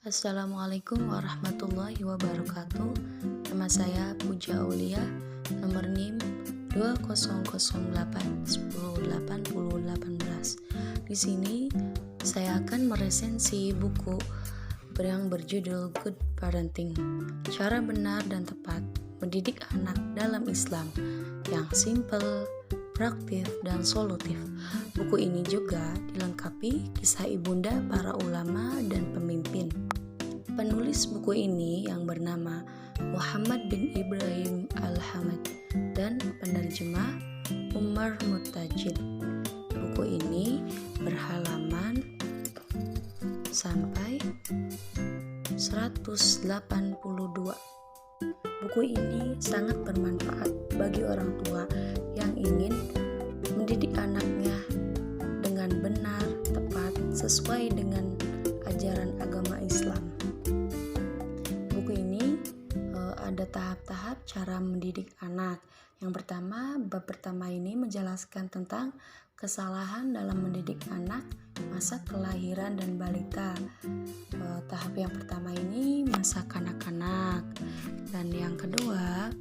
Assalamualaikum warahmatullahi wabarakatuh. Nama saya Puja Aulia, nomor NIM 2008108018. Di sini saya akan meresensi buku yang berjudul Good Parenting, Cara Benar dan Tepat Mendidik Anak dalam Islam, yang simple, praktis, dan solutif. Buku ini juga dilengkapi kisah ibunda para ulama dan pemimpin. Penulis buku ini yang bernama Muhammad bin Ibrahim Al-Hamad dan penerjemah Umar Mutajid. Buku ini berhalaman sampai 182. Buku ini sangat bermanfaat bagi orang tua yang ingin mendidik anaknya dengan benar, tepat, sesuai dengan ajaran agama Islam. Buku ini ada tahap-tahap cara mendidik anak. Yang pertama, bab pertama ini menjelaskan tentang kesalahan dalam mendidik anak masa kelahiran dan balita. Tahap yang pertama ini masa kanak-kanak, dan yang kedua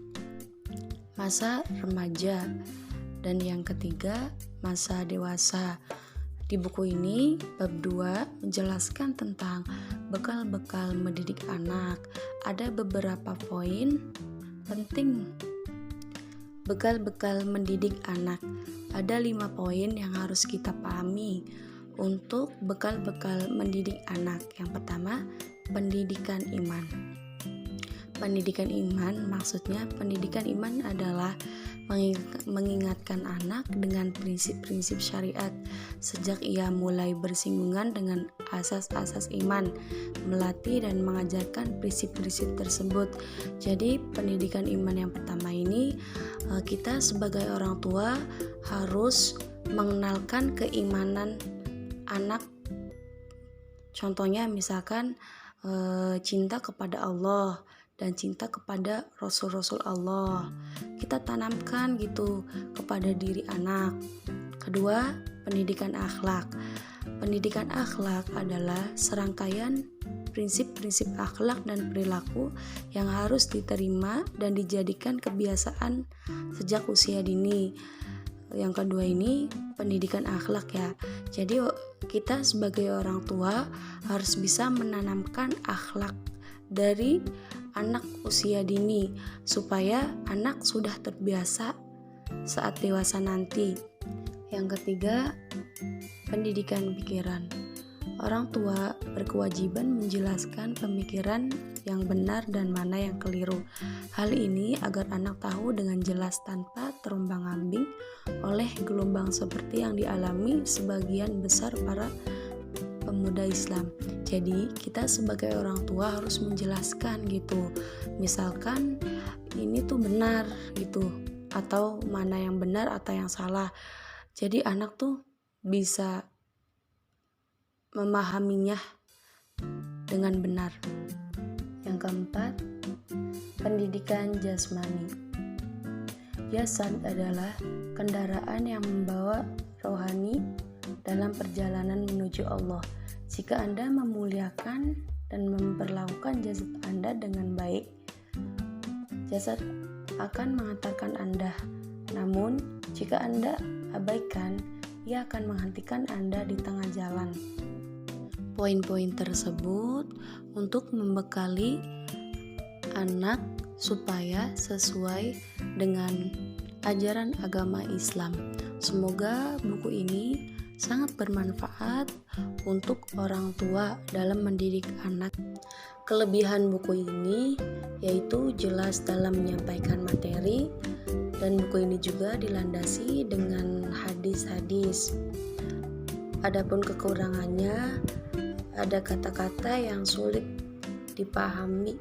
masa remaja, dan yang ketiga masa dewasa. Di buku ini, bab 2 menjelaskan tentang bekal-bekal mendidik anak. Ada beberapa poin penting bekal-bekal mendidik anak. Ada 5 poin yang harus kita pahami untuk bekal-bekal mendidik anak. Yang pertama, pendidikan iman. Pendidikan iman maksudnya pendidikan iman adalah mengingatkan anak dengan prinsip-prinsip syariat sejak ia mulai bersinggungan dengan asas-asas iman, melatih dan mengajarkan prinsip-prinsip tersebut. Jadi pendidikan iman yang pertama ini, kita sebagai orang tua harus mengenalkan keimanan anak. Contohnya misalkan cinta kepada Allah dan cinta kepada Rasul-Rasul Allah. Kita tanamkan gitu kepada diri anak. Kedua, pendidikan akhlak. Pendidikan akhlak adalah serangkaian prinsip-prinsip akhlak dan perilaku yang harus diterima dan dijadikan kebiasaan sejak usia dini. Yang kedua ini pendidikan akhlak ya. Jadi kita sebagai orang tua harus bisa menanamkan akhlak dari anak usia dini supaya anak sudah terbiasa saat dewasa nanti. Yang ketiga, pendidikan pikiran. Orang tua berkewajiban menjelaskan pemikiran yang benar dan mana yang keliru. Hal ini agar anak tahu dengan jelas tanpa terombang-ambing oleh gelombang seperti yang dialami sebagian besar para pemuda Islam. Jadi kita sebagai orang tua harus menjelaskan gitu. Misalkan ini tuh benar gitu, atau mana yang benar atau yang salah. Jadi anak tuh bisa memahaminya dengan benar. Yang keempat, pendidikan jasmani. Jasad adalah kendaraan yang membawa rohani dalam perjalanan menuju Allah. Jika Anda memuliakan dan memperlakukan jasad Anda dengan baik, jasad akan mengantarkan Anda. Namun, jika Anda abaikan, ia akan menghentikan Anda di tengah jalan. Poin-poin tersebut untuk membekali anak supaya sesuai dengan ajaran agama Islam. Semoga buku ini sangat bermanfaat untuk orang tua dalam mendidik anak. Kelebihan buku ini yaitu jelas dalam menyampaikan materi, dan buku ini juga dilandasi dengan hadis-hadis. Adapun kekurangannya, ada kata-kata yang sulit dipahami